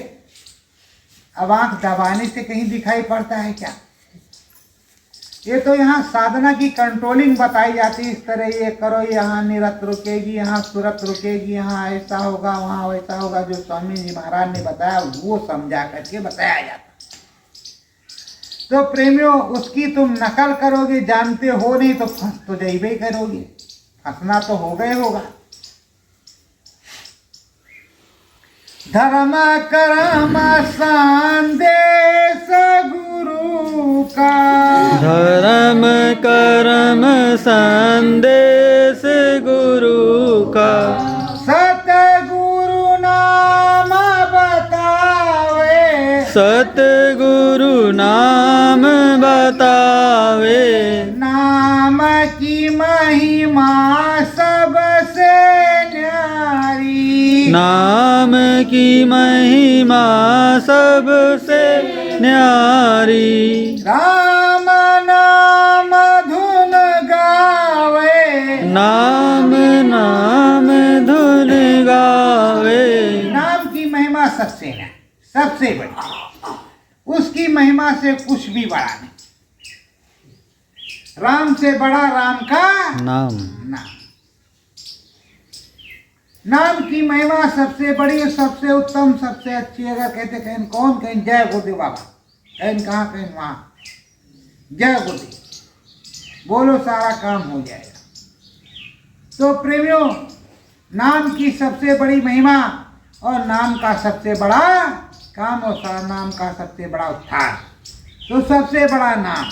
अब आँख दबाने से कहीं दिखाई पड़ता है क्या? ये तो यहाँ साधना की कंट्रोलिंग बताई जाती है। इस तरह ये करो, यहाँ निरत रुकेगी, यहाँ सुरत रुकेगी, यहाँ ऐसा होगा, वहाँ वैसा होगा। जो स्वामी जी महाराज ने बताया वो समझा करके बताया जाता। तो प्रेमियों, उसकी तुम नकल करोगे, जानते हो नहीं तो फंस तो जाइबे करोगे, फंसना तो हो गए होगा। धर्म कर्म संदेश गुरु का, धर्म कर्म संदेश गुरु का, सतगुरु नाम बतावे, सतगुरु नाम बतावे, नाम की महिमा सबसे न्यारी, नाम की महिमा सबसे न्यारी। राम नाम धुन गावे, नाम नाम धुन गावे, नाम की महिमा सबसे न्यारी, सबसे बड़ी, उसकी महिमा से कुछ भी बड़ा नहीं। राम से बड़ा राम का नाम, नाम की महिमा सबसे बड़ी, सबसे उत्तम, सबसे अच्छी। अगर कहते कहें कौन, कहें जय गुरुदेव बाबा, कहें कहाँ, कहें वहाँ, जय गुरुदेव बोलो, सारा काम हो जाएगा। तो प्रेमियों, नाम की सबसे बड़ी महिमा और नाम का सबसे बड़ा काम और नाम का सबसे बड़ा उत्थान। तो सबसे बड़ा नाम,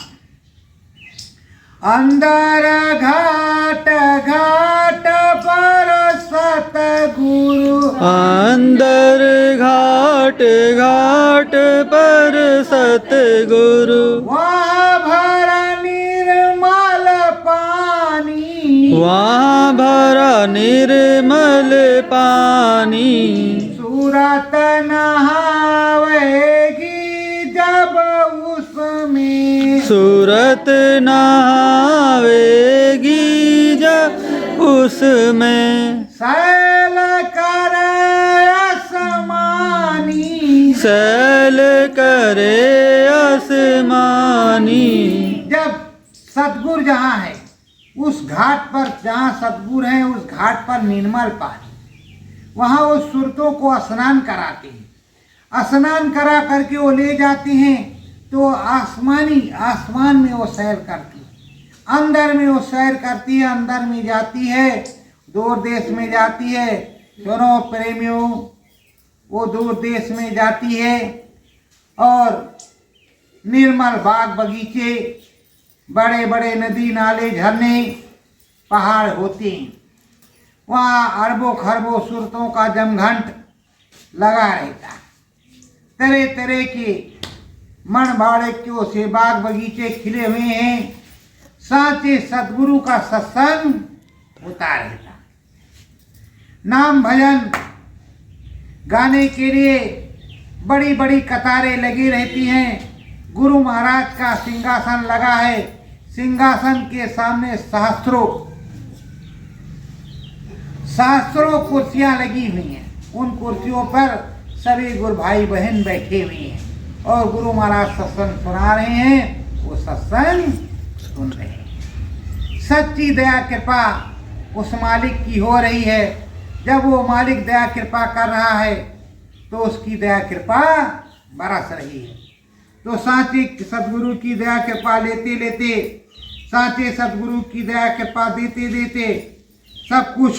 अंदर घाट घाट पर सतगुरु, अंदर घाट घाट पर सतगुरु, वहाँ भरा निर्मल पानी, वहाँ भरा निर्मल पानी, सूरत नहावेगी जब उसमें, सूरत नहावेगी जब उसमें, सैल करे आसमानी, सैल करे आसमानी। जब सतगुरु जहाँ है, उस घाट पर, जहाँ सतगुरु है उस घाट पर निर्मल पानी, वहाँ वो सुरतों को स्नान कराते हैं। स्नान करा करके वो ले जाते हैं तो आसमान में वो सैर करती है, अंदर में वो सैर करती है, अंदर में जाती है, दूर देश में जाती है। सुनो प्रेमियों, वो दूर देश में जाती है और निर्मल बाग बगीचे, बड़े बड़े नदी नाले झरने पहाड़ होते हैं। वहाँ अरबों खरबों सूरतों का जमघंट लगा रहता है। तरह तरह के मन बाड़क्यों से बाग बगीचे खिले हुए हैं। साचे सदगुरु का सत्संग होता रहता है। नाम भजन गाने के लिए बड़ी बड़ी कतारें लगी रहती हैं। गुरु महाराज का सिंहासन लगा है। सिंहासन के सामने सहस्त्रों कुर्सियां लगी हुई हैं। उन कुर्सियों पर सभी गुरु भाई बहन बैठे हुए हैं और गुरु महाराज सत्संग सुना रहे हैं। वो सत्संग सुन रहे हैं। सच्ची दया कृपा उस मालिक की हो रही है। जब वो मालिक दया कृपा कर रहा है तो उसकी दया कृपा बरस रही है। तो साचे सदगुरु की दया कृपा लेते लेते, साचे सदगुरु की दया कृपा देते देते सब कुछ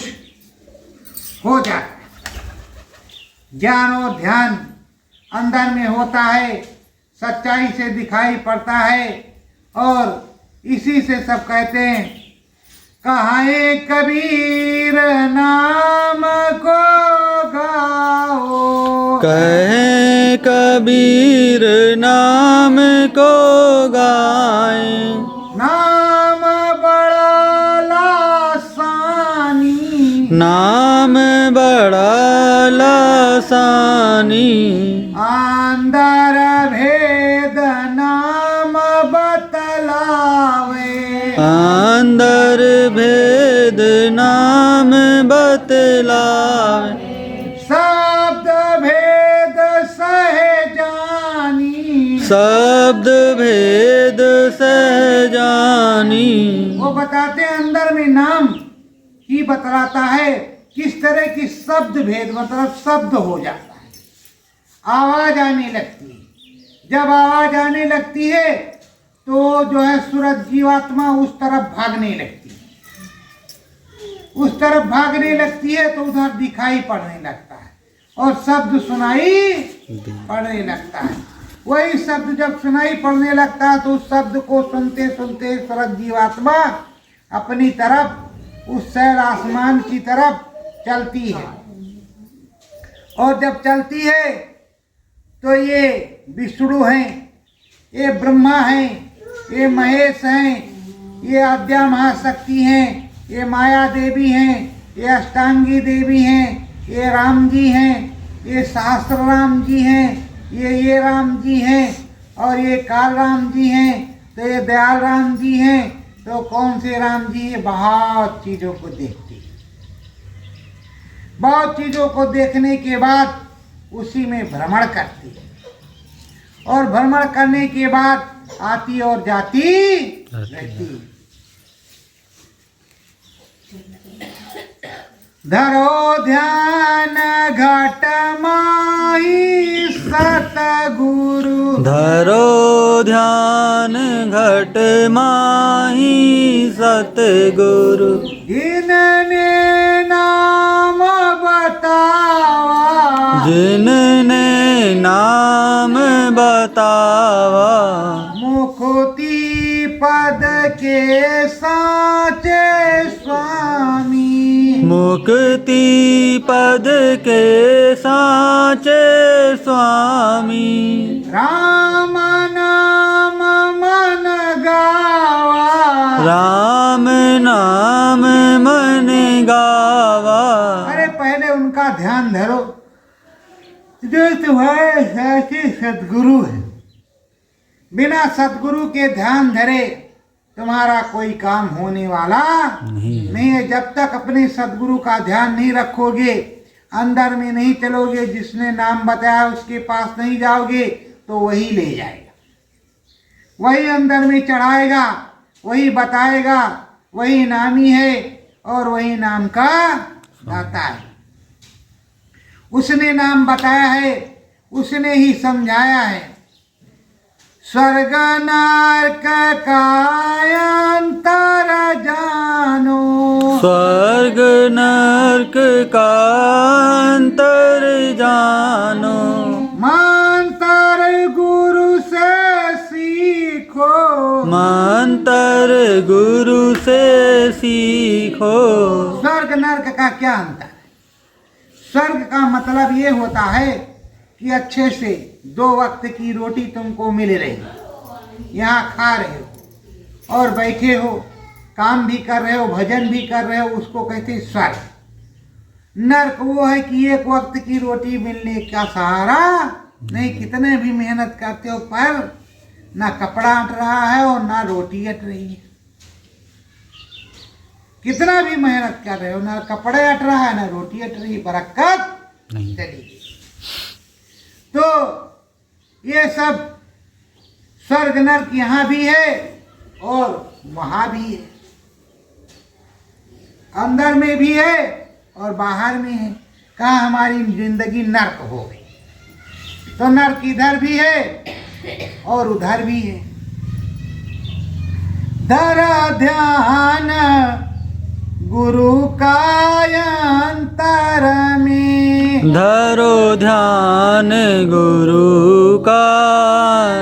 हो जाता है। ज्ञान और ध्यान अंदर में होता है, सच्चाई से दिखाई पड़ता है और इसी से सब कहते हैं, कहाए कबीर नाम को गाओ, कहे कबीर नाम को गाए, नाम बड़ा लासानी, नाम बड़ा लासानी, अंदर भेद नाम बतलावे, अंदर भेद नाम बतलावे, शब्द भेद सहजानी, शब्द भेद सहजानी। वो बताते हैं अंदर में नाम ही बतलाता है किस तरह की शब्द भेद, मतलब शब्द हो जाता है, आवाज आने लगती है। जब आवाज आने लगती है तो जो है सूरज जीवात्मा उस तरफ भागने लगती है, उस तरफ भागने लगती है तो उधर दिखाई पड़ने लगता है और शब्द सुनाई पड़ने लगता है। वही शब्द जब सुनाई पड़ने लगता है तो उस शब्द को सुनते सुनते सूरज जीवात्मा अपनी तरफ उस शैल आसमान की तरफ चलती है और जब चलती है तो ये विष्णु हैं, ये ब्रह्मा हैं, ये महेश हैं, ये आद्या महाशक्ति हैं, ये माया देवी हैं, ये अष्टांगी देवी हैं, ये राम जी हैं, ये सहस्त्र राम जी हैं, ये राम जी हैं और ये काल राम जी हैं, तो ये दयाल राम जी हैं। तो कौन से राम जी? बहुत चीज़ों को देखती है। बहुत चीज़ों को देखने के बाद उसी में भ्रमण करती है और भ्रमण करने के बाद आती और जाती रहती। धरो ध्यान घट माही सतगुरु, धरो ध्यान घट माही सतगुरु, जिनने नाम बतावा, जिनने नाम बतावा, मुक्ति पद के साचे स्वामी, मुक्ति पद के साचे स्वामी, राम नाम मन गावा, राम नाम मन गावा। अरे पहले उनका ध्यान धरो जो तुम्हारे साचे सदगुरु है। बिना सदगुरु के ध्यान धरे तुम्हारा कोई काम होने वाला नहीं है। जब तक अपने सदगुरु का ध्यान नहीं रखोगे, अंदर में नहीं चलोगे, जिसने नाम बताया उसके पास नहीं जाओगे तो वही ले जाएगा, वही अंदर में चढ़ाएगा, वही बताएगा, वही नामी है और वही नाम का दाता है। उसने नाम बताया है, उसने ही समझाया है। स्वर्ग नरक का अंतर जानो, स्वर्ग नरक का अंतर जानो। मंत्र गुरु से सीखो, मंत्र गुरु से सीखो। स्वर्ग नर्क का क्या अंतर है? स्वर्ग का मतलब ये होता है कि अच्छे से 2 वक्त की रोटी तुमको मिल रही, यहाँ खा रहे हो और बैठे हो, काम भी कर रहे हो, भजन भी कर रहे हो, उसको कहते हैं स्वर्ग। नर्क वो है कि 1 वक्त की रोटी मिलने का सहारा नहीं, कितने भी मेहनत करते हो पर ना कपड़ा अट रहा है और ना रोटी अट रही है। कितना भी मेहनत कर रहे हो, ना कपड़े अट रहा है ना रोटी अट रही, बरकत नहीं। चली गई। तो ये सब स्वर्ग नर्क यहाँ भी है और वहां भी है, अंदर में भी है और बाहर में है। कहाँ हमारी जिंदगी नर्क हो गई, तो नर्क इधर भी है और उधर भी है। धरा ध्यान गुरु का अंतर में, धरो ध्यान गुरु का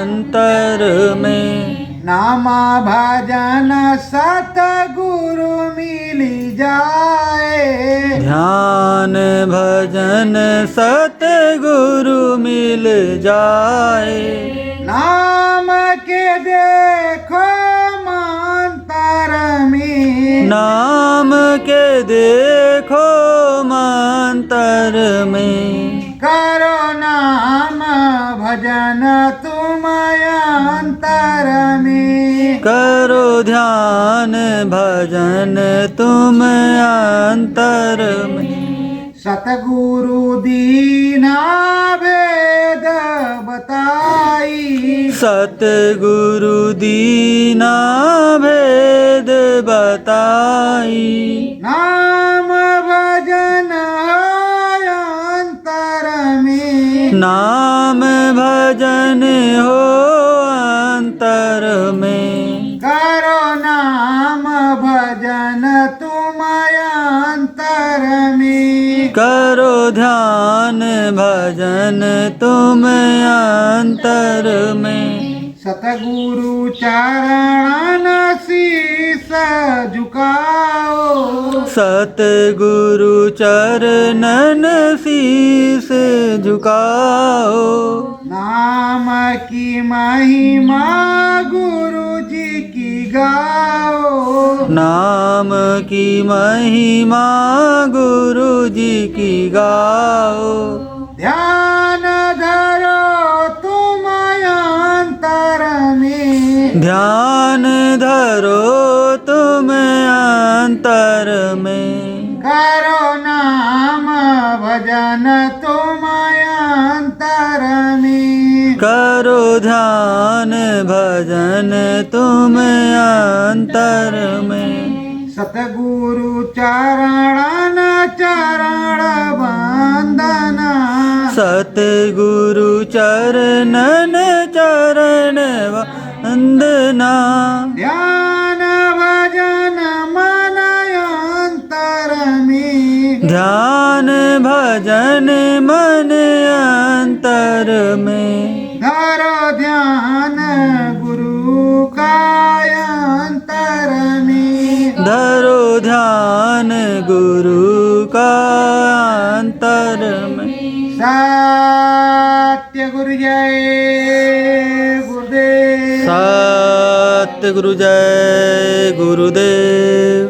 अंतर में। नामा भजन सतगुरु मिल जाए, ध्यान भजन सतगुरु मिल जाए। नाम के देखो मंतर में, नाम के देखो मंतर में। करो नाम भजन तुम अंतर में, करो ध्यान भजन तुम अंतर में। सतगुरु दीना भेद बताई, सतगुरु दीना भेद बताई। नाम भजन अंतर में, नाम भजन हो अंतर में। करो नाम भजन तुम अंतर में, करो ध्यान भजन तुम अंतर में। सतगुरु चरण शीस झुकाओ, सतगुरु चरणन शीस झुकाओ। नाम की महिमा गुरु जी की गाओ, नाम की महिमा गुरु जी की गाओ। ध्यान धरो तुम अंतर में, ध्यान धरो तुम अंतर में। करो नाम भजन तुम अंतर में, करो ध्यान भजन तुम अंतर में। सतगुरु चरण चरण वंदना, सतगुरु चरणन चरण वंदना। ध्यान भजन मन अंतर में, ध्यान भजन मन अंतर में। धरो ध्यान गुरु का अंतर में, धरो ध्यान गुरु का अंतर में। सत्य गुरु जय गुरुदेव। सत्य गुरु जय गुरुदेव।